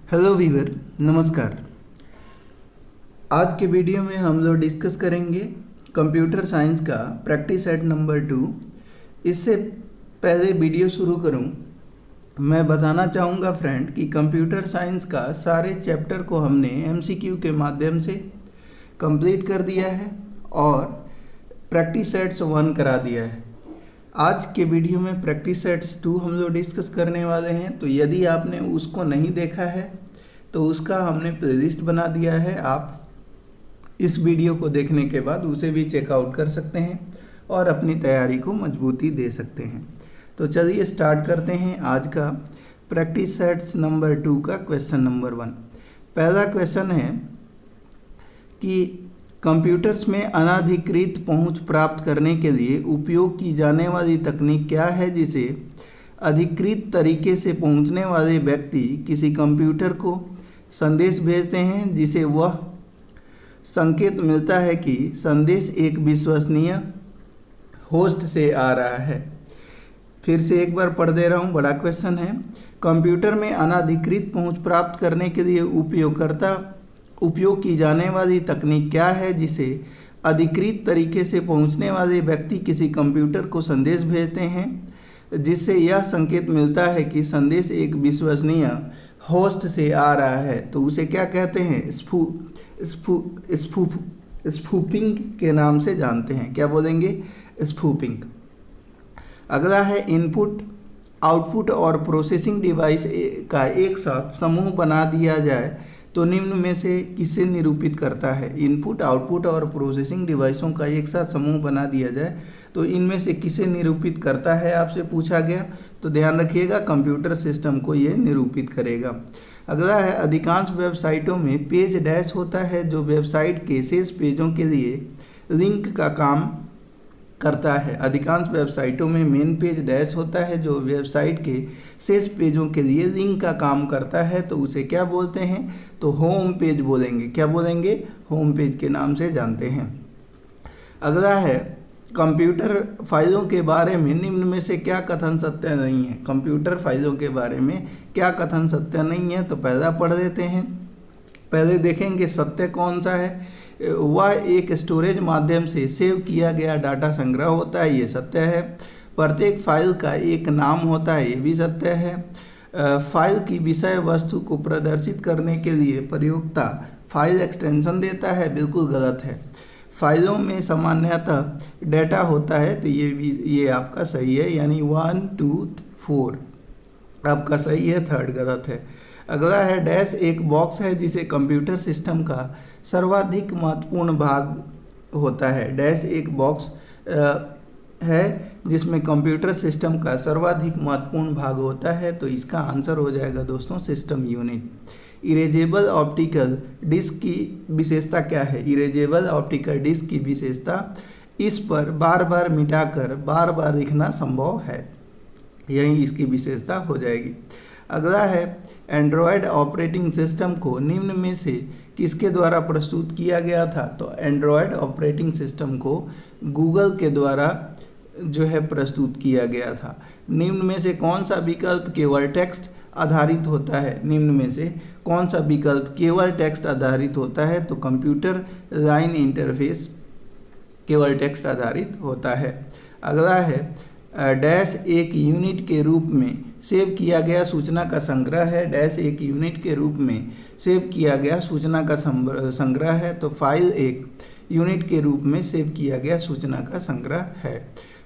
Hello Weaver, नमस्कार। आज के वीडियो में हम लोग डिस्कस करेंगे कंप्यूटर साइंस का प्रैक्टिस सेट नंबर 2। इससे पहले वीडियो शुरू करूं, मैं बताना चाहूँगा फ्रेंड कि कंप्यूटर साइंस का सारे चैप्टर को हमने एमसीक्यू के माध्यम से कंप्लीट कर दिया है और प्रैक्टिस सेट्स 1 करा दिया है। आज के वीडियो में प्रैक्टिस सेट्स 2 हम लोग डिस्कस करने वाले हैं। तो यदि आपने उसको नहीं देखा है तो उसका हमने प्लेलिस्ट बना दिया है। आप इस वीडियो को देखने के बाद उसे भी चेकआउट कर सकते हैं और अपनी तैयारी को मजबूती दे सकते हैं। तो चलिए स्टार्ट करते हैं आज का प्रैक्टिस सेट्स नंबर 2 का क्वेश्चन नंबर 1। पहला क्वेश्चन है कि कंप्यूटर्स में अनधिकृत पहुंच प्राप्त करने के लिए उपयोग की जाने वाली तकनीक क्या है जिसे अधिकृत तरीके से पहुंचने वाले व्यक्ति किसी कंप्यूटर को संदेश भेजते हैं जिसे वह संकेत मिलता है कि संदेश एक विश्वसनीय होस्ट से आ रहा है। फिर से एक बार पढ़ दे रहा हूँ, बड़ा क्वेश्चन है। कंप्यूटर में अनधिकृत पहुंच प्राप्त करने के लिए उपयोग की जाने वाली तकनीक क्या है जिसे अधिकृत तरीके से पहुंचने वाले व्यक्ति किसी कंप्यूटर को संदेश भेजते हैं जिससे यह संकेत मिलता है कि संदेश एक विश्वसनीय होस्ट से आ रहा है। तो उसे क्या कहते हैं? स्पूफिंग के नाम से जानते हैं। क्या बोलेंगे? स्पूफिंग। अगला है इनपुट, आउटपुट और प्रोसेसिंग डिवाइस का एक साथ समूह बना दिया जाए तो निम्न में से किसे निरूपित करता है? इनपुट, आउटपुट और प्रोसेसिंग डिवाइसों का एक साथ समूह बना दिया जाए तो इनमें से किसे निरूपित करता है, आपसे पूछा गया। तो ध्यान रखिएगा, कंप्यूटर सिस्टम को ये निरूपित करेगा। अगला है अधिकांश वेबसाइटों में पेज डैश होता है जो वेबसाइट के शेष पेजों के लिए लिंक का काम करता है। अधिकांश वेबसाइटों में मेन पेज डैश होता है जो वेबसाइट के शेष पेजों के लिए लिंक का काम करता है। तो उसे क्या बोलते हैं? तो होम पेज बोलेंगे। क्या बोलेंगे? होम पेज के नाम से जानते हैं। अगला है कंप्यूटर फाइलों के बारे में निम्न में से क्या कथन सत्य नहीं है? कंप्यूटर फाइलों के बारे में क्या कथन सत्य नहीं है? तो पहला पढ़ देते हैं। पहले देखेंगे सत्य कौन सा है। वह एक स्टोरेज माध्यम से सेव किया गया डाटा संग्रह होता है, ये सत्य है। प्रत्येक फाइल का एक नाम होता है, ये भी सत्य है। फाइल की विषय वस्तु को प्रदर्शित करने के लिए प्रयोक्ता फाइल एक्सटेंशन देता है, बिल्कुल गलत है। फाइलों में सामान्यतः डेटा होता है, तो ये आपका सही है, यानी 1 2 4 आपका सही है, थर्ड गलत है। अगला है डैश एक बॉक्स है जिसे कंप्यूटर सिस्टम का सर्वाधिक महत्वपूर्ण भाग होता है। डैश एक बॉक्स है जिसमें कंप्यूटर सिस्टम का सर्वाधिक महत्वपूर्ण भाग होता है। तो इसका आंसर हो जाएगा दोस्तों system unit. Erasable optical disk की विशेषता क्या है? इरेजेबल ऑप्टिकल डिस्क की विशेषता इस पर बार बार मिटाकर बार बार लिखना संभव है, यही इसकी विशेषता हो जाएगी। अगला है एंड्रॉयड ऑपरेटिंग सिस्टम को निम्न में से किसके द्वारा प्रस्तुत किया गया था? तो एंड्रॉयड ऑपरेटिंग सिस्टम को गूगल के द्वारा जो है प्रस्तुत किया गया था। निम्न में से कौन सा विकल्प केवल टेक्स्ट आधारित होता है? निम्न में से कौन सा विकल्प केवल टेक्स्ट आधारित होता है? तो कंप्यूटर लाइन इंटरफेस केवल टेक्स्ट आधारित होता है। अगला है डैश एक यूनिट के रूप में सेव किया गया सूचना का संग्रह है। डैश एक यूनिट के रूप में सेव किया गया सूचना का संग्रह है। तो फाइल एक यूनिट के रूप में सेव किया गया सूचना का संग्रह है।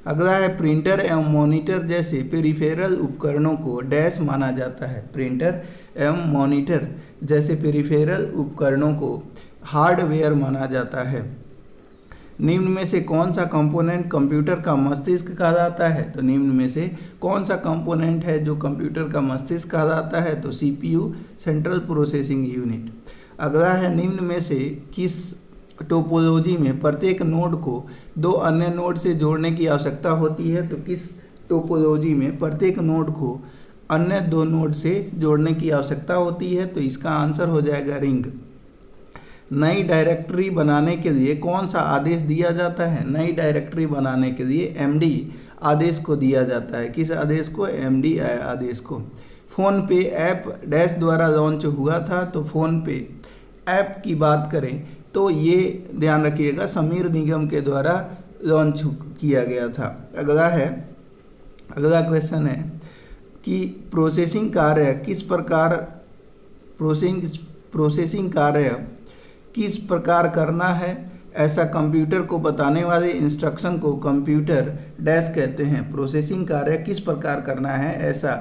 अगला है प्रिंटर एवं मॉनिटर जैसे पेरिफेरल उपकरणों को डैश माना जाता है। प्रिंटर एवं मॉनिटर जैसे पेरिफेरल उपकरणों को हार्डवेयर माना जाता है। निम्न में से कौन सा कंपोनेंट कंप्यूटर का मस्तिष्क कहलाता है? तो निम्न में से कौन सा कंपोनेंट है जो कंप्यूटर का मस्तिष्क कहलाता है? तो सीपीयू, सेंट्रल प्रोसेसिंग यूनिट। अगला है निम्न में से किस टोपोलॉजी में प्रत्येक नोड को दो अन्य नोड से जोड़ने की आवश्यकता होती है? तो किस टोपोलॉजी में प्रत्येक नोड को अन्य दो नोड से जोड़ने की आवश्यकता होती है? तो इसका आंसर हो जाएगा रिंग। नई डायरेक्टरी बनाने के लिए कौन सा आदेश दिया जाता है? नई डायरेक्टरी बनाने के लिए एमडी आदेश को दिया जाता है। किस आदेश को? एमडी आदेश को। फ़ोन पे ऐप डैश द्वारा लॉन्च हुआ था। तो फ़ोन पे ऐप की बात करें तो ये ध्यान रखिएगा समीर निगम के द्वारा लॉन्च किया गया था। अगला क्वेश्चन है कि प्रोसेसिंग कार्य किस प्रकार करना है, ऐसा कंप्यूटर को बताने वाले इंस्ट्रक्शन को कंप्यूटर डैश कहते हैं। प्रोसेसिंग कार्य किस प्रकार करना है ऐसा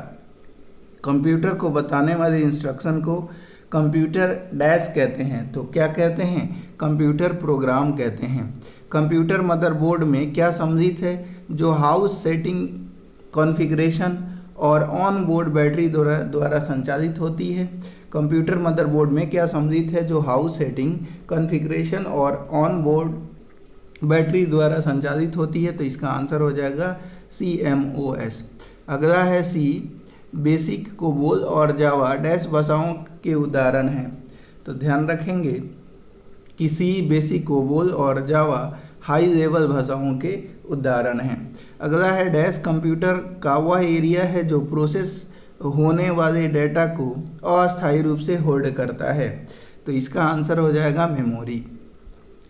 कंप्यूटर को बताने वाले इंस्ट्रक्शन को कंप्यूटर डैश कहते हैं। तो क्या कहते हैं? कंप्यूटर प्रोग्राम कहते हैं। कंप्यूटर मदरबोर्ड में क्या सम्मिलित है? जो हाउस सेटिंग, कॉन्फ़िगरेशन और ऑन बोर्ड बैटरी द्वारा संचालित होती है। कंप्यूटर मदरबोर्ड में क्या सम्मिलित है? जो हाउस सेटिंग, कॉन्फ़िगरेशन और ऑन बोर्ड बैटरी द्वारा संचालित होती है। तो इसका आंसर हो जाएगा CMOS। अगला है सी, बेसिक, कोबोल और जावा डैश भाषाओं के उदाहरण हैं। तो ध्यान रखेंगे कि सी, बेसिक, कोबोल और जावा हाई लेवल भाषाओं के उदाहरण हैं। अगला है डैश कंप्यूटर का वह एरिया है जो प्रोसेस होने वाले डेटा को अस्थायी रूप से होल्ड करता है। तो इसका आंसर हो जाएगा मेमोरी।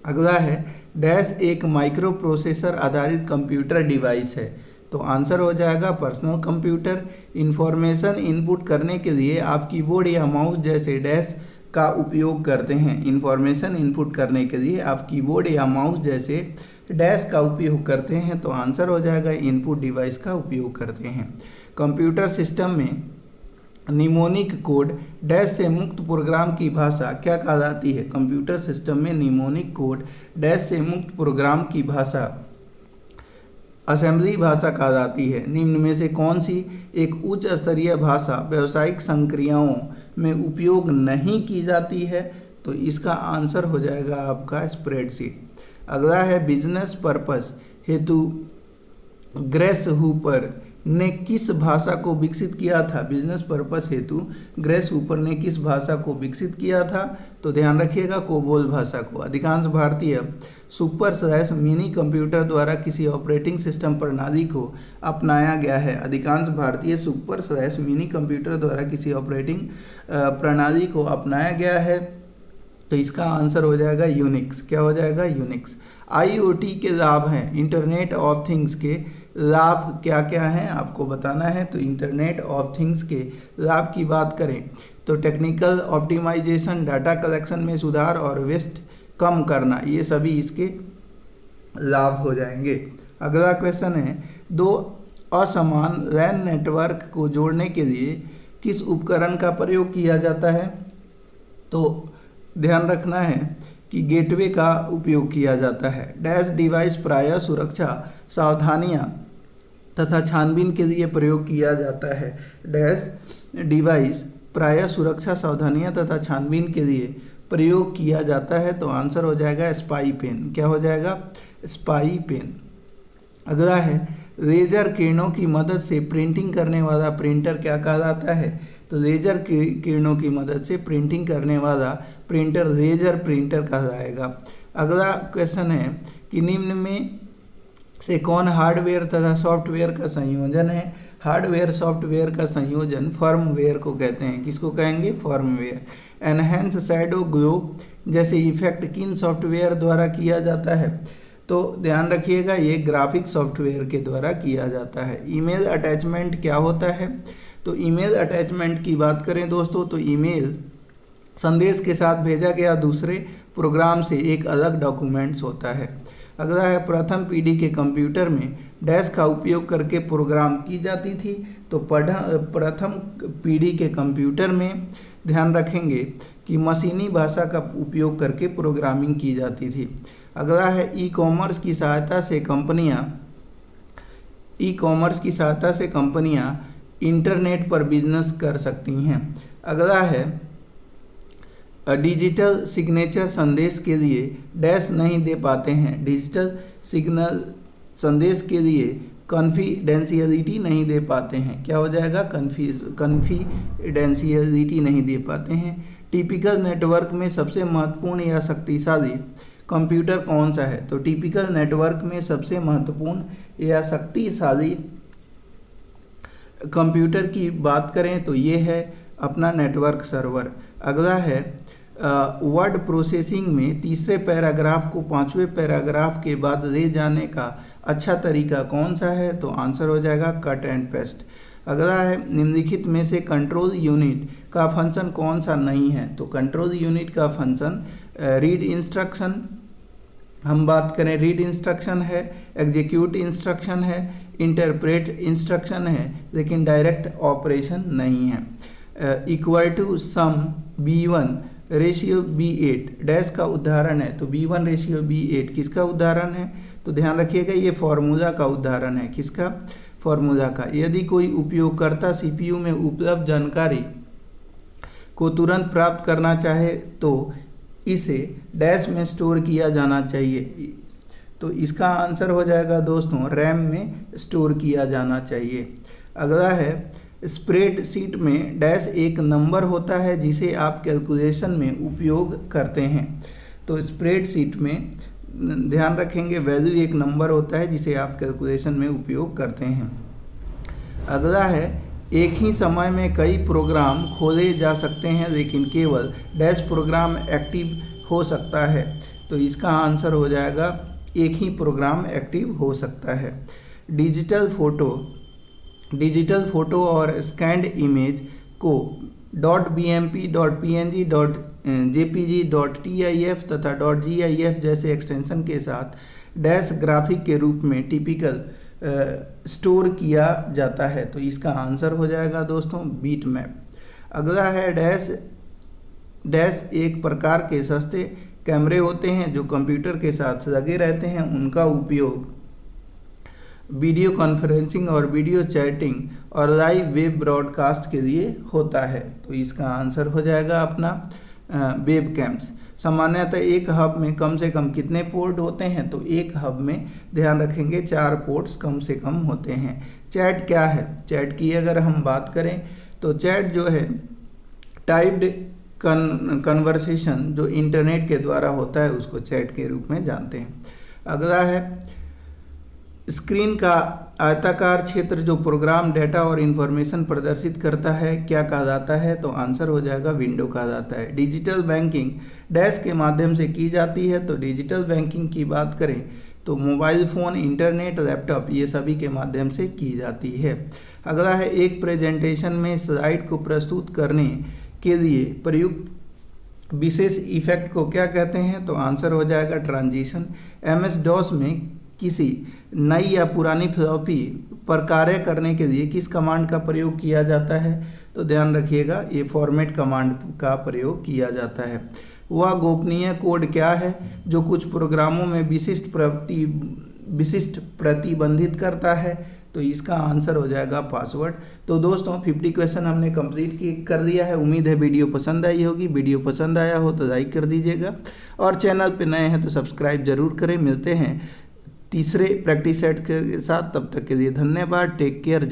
अगला है डैश एक माइक्रो प्रोसेसर आधारित कंप्यूटर डिवाइस है। तो आंसर हो जाएगा पर्सनल कंप्यूटर। इंफॉर्मेशन इनपुट करने के लिए आप कीबोर्ड या माउस जैसे डैश का उपयोग करते हैं। इंफॉर्मेशन इनपुट करने के लिए आप कीबोर्ड या माउस जैसे डैश का उपयोग करते हैं। तो आंसर हो जाएगा इनपुट डिवाइस का उपयोग करते हैं। कंप्यूटर सिस्टम में निमोनिक कोड डैश से मुक्त प्रोग्राम की भाषा क्या कहलाती है? कंप्यूटर सिस्टम में निमोनिक कोड डैश से मुक्त प्रोग्राम की भाषा असेंबली भाषा कहलाती है। निम्न में से कौन सी एक उच्च स्तरीय भाषा व्यावसायिक संक्रियाओं में उपयोग नहीं की जाती है? तो इसका आंसर हो जाएगा आपका स्प्रेडशीट। अगला है बिजनेस पर्पस हेतु ग्रेस हूपर ने किस भाषा को विकसित किया था? बिजनेस पर्पस हेतु ग्रेस हूपर ने किस भाषा को विकसित किया था? तो ध्यान रखिएगा कोबोल भाषा को। अधिकांश भारतीय सुपर/मिनी कंप्यूटर द्वारा किसी ऑपरेटिंग सिस्टम प्रणाली को अपनाया गया है। अधिकांश भारतीय सुपर/मिनी कंप्यूटर द्वारा किसी ऑपरेटिंग प्रणाली को अपनाया गया है। तो इसका आंसर हो जाएगा यूनिक्स। क्या हो जाएगा? यूनिक्स। IoT के लाभ हैं, इंटरनेट ऑफ थिंग्स के लाभ क्या क्या हैं आपको बताना है। तो इंटरनेट ऑफ थिंग्स के लाभ की बात करें तो टेक्निकल ऑप्टिमाइजेशन, डाटा कलेक्शन में सुधार और वेस्ट कम करना, ये सभी इसके लाभ हो जाएंगे। अगला क्वेश्चन है दो असमान LAN नेटवर्क को जोड़ने के लिए किस उपकरण का प्रयोग किया जाता है? तो ध्यान रखना है कि गेटवे का उपयोग किया जाता है। डैश डिवाइस प्रायः सुरक्षा सावधानियां तथा छानबीन के लिए प्रयोग किया जाता है। डैश डिवाइस प्रायः सुरक्षा सावधानियां तथा छानबीन के लिए प्रयोग किया जाता है। तो आंसर हो जाएगा स्पाई पेन। क्या हो जाएगा? Spy pen. अगला है लेजर किरणों की मदद से प्रिंटिंग करने वाला प्रिंटर क्या कहलाता है? तो लेजर किरणों की मदद से प्रिंटिंग करने वाला प्रिंटर लेजर प्रिंटर कहलाएगा। अगला क्वेश्चन है कि निम्न में से कौन हार्डवेयर तथा सॉफ्टवेयर का संयोजन है? हार्डवेयर सॉफ्टवेयर का संयोजन फर्मवेयर को कहते हैं। किसको कहेंगे? फर्मवेयर। एनहेंस शैडो ग्लो जैसे इफेक्ट किन सॉफ्टवेयर द्वारा किया जाता है? तो ध्यान रखिएगा ये ग्राफिक सॉफ्टवेयर के द्वारा किया जाता है। ईमेल अटैचमेंट क्या होता है? तो ईमेल अटैचमेंट की बात करें दोस्तों तो ईमेल संदेश के साथ भेजा गया दूसरे प्रोग्राम से एक अलग डॉक्यूमेंट्स होता है। अगला है प्रथम पीढ़ी के कंप्यूटर में डैश का उपयोग करके प्रोग्राम की जाती थी। तो प्रथम पीढ़ी के कंप्यूटर में ध्यान रखेंगे कि मशीनी भाषा का उपयोग करके प्रोग्रामिंग की जाती थी। अगला है ई कॉमर्स की सहायता से कंपनियां इंटरनेट पर बिजनेस कर सकती हैं। अगला है डिजिटल सिग्नेचर संदेश के लिए डैश नहीं दे पाते हैं। डिजिटल सिग्नल संदेश के लिए कॉन्फिडेंशियलिटी नहीं दे पाते हैं। क्या हो जाएगा? कॉन्फिडेंशियलिटी नहीं दे पाते हैं। टिपिकल नेटवर्क में सबसे महत्वपूर्ण या शक्तिशाली कंप्यूटर कौन सा है? तो टिपिकल नेटवर्क में सबसे महत्वपूर्ण या शक्तिशाली कंप्यूटर की बात करें तो ये है अपना नेटवर्क सर्वर। अगला है वर्ड प्रोसेसिंग में तीसरे पैराग्राफ को पांचवें पैराग्राफ के बाद ले जाने का अच्छा तरीका कौन सा है? तो आंसर हो जाएगा कट एंड पेस्ट। अगला है निम्नलिखित में से कंट्रोल यूनिट का फंक्शन कौन सा नहीं है? तो कंट्रोल यूनिट का फंक्शन रीड इंस्ट्रक्शन, हम बात करें रीड इंस्ट्रक्शन है, एग्जीक्यूट इंस्ट्रक्शन है, इंटरप्रेट इंस्ट्रक्शन है, लेकिन डायरेक्ट ऑपरेशन नहीं है। Equal to sum B1 ratio B8 dash का उदाहरण है, तो B1 रेशियो B8 किसका उदाहरण है? तो ध्यान रखिएगा ये फॉर्मूला का उदाहरण है। किसका? फॉर्मूला का। यदि कोई उपयोगकर्ता CPU में उपलब्ध जानकारी को तुरंत प्राप्त करना चाहे तो इसे डैश में स्टोर किया जाना चाहिए। तो इसका आंसर हो जाएगा दोस्तों रैम में स्टोर किया जाना चाहिए। अगला है स्प्रेडशीट में डैश एक नंबर होता है जिसे आप कैलकुलेशन में उपयोग करते हैं। तो स्प्रेडशीट में ध्यान रखेंगे वैल्यू एक नंबर होता है जिसे आप कैलकुलेशन में उपयोग करते हैं। अगला है एक ही समय में कई प्रोग्राम खोले जा सकते हैं लेकिन केवल डैश प्रोग्राम एक्टिव हो सकता है। तो इसका आंसर हो जाएगा एक ही प्रोग्राम एक्टिव हो सकता है। डिजिटल फोटो और स्कैन्ड इमेज को .bmp, .png, .jpg, .tif तथा .gif जैसे एक्सटेंशन के साथ डैश ग्राफिक के रूप में टिपिकल स्टोर किया जाता है। तो इसका आंसर हो जाएगा दोस्तों बीट मैप। अगला है डैश एक प्रकार के सस्ते कैमरे होते हैं जो कंप्यूटर के साथ लगे रहते हैं। उनका उपयोग वीडियो कॉन्फ्रेंसिंग और वीडियो चैटिंग और लाइव वेब ब्रॉडकास्ट के लिए होता है। तो इसका आंसर हो जाएगा अपना वेब कैम्स। सामान्यतः एक हब में कम से कम कितने पोर्ट होते हैं? तो एक हब में ध्यान रखेंगे 4 पोर्ट्स कम से कम होते हैं। चैट क्या है? चैट की अगर हम बात करें तो चैट जो है टाइप्ड कन्वर्सेशन जो इंटरनेट के द्वारा होता है उसको चैट के रूप में जानते हैं। अगला है स्क्रीन का आयताकार क्षेत्र जो प्रोग्राम डेटा और इन्फॉर्मेशन प्रदर्शित करता है क्या कहा जाता है? तो आंसर हो जाएगा विंडो कहा जाता है। डिजिटल बैंकिंग डैश के माध्यम से की जाती है। तो डिजिटल बैंकिंग की बात करें तो मोबाइल फ़ोन, इंटरनेट, लैपटॉप ये सभी के माध्यम से की जाती है। अगला है एक प्रेजेंटेशन में स्लाइड को प्रस्तुत करने के लिए प्रयुक्त विशेष इफेक्ट को क्या कहते हैं? तो आंसर हो जाएगा ट्रांजिशन। MS-DOS में किसी नई या पुरानी फ्लॉपी पर कार्य करने के लिए किस कमांड का प्रयोग किया जाता है? तो ध्यान रखिएगा ये फॉर्मेट कमांड का प्रयोग किया जाता है। वह गोपनीय कोड क्या है जो कुछ प्रोग्रामों में विशिष्ट प्रतिबंधित करता है? तो इसका आंसर हो जाएगा पासवर्ड। तो दोस्तों 50 क्वेश्चन हमने कंप्लीट कर दिया है। उम्मीद है वीडियो पसंद आई होगी। वीडियो पसंद आया हो तो लाइक कर दीजिएगा और चैनल पे नए हैं तो सब्सक्राइब जरूर करें। मिलते हैं तीसरे प्रैक्टिस सेट के साथ, तब तक के लिए धन्यवाद। Take care.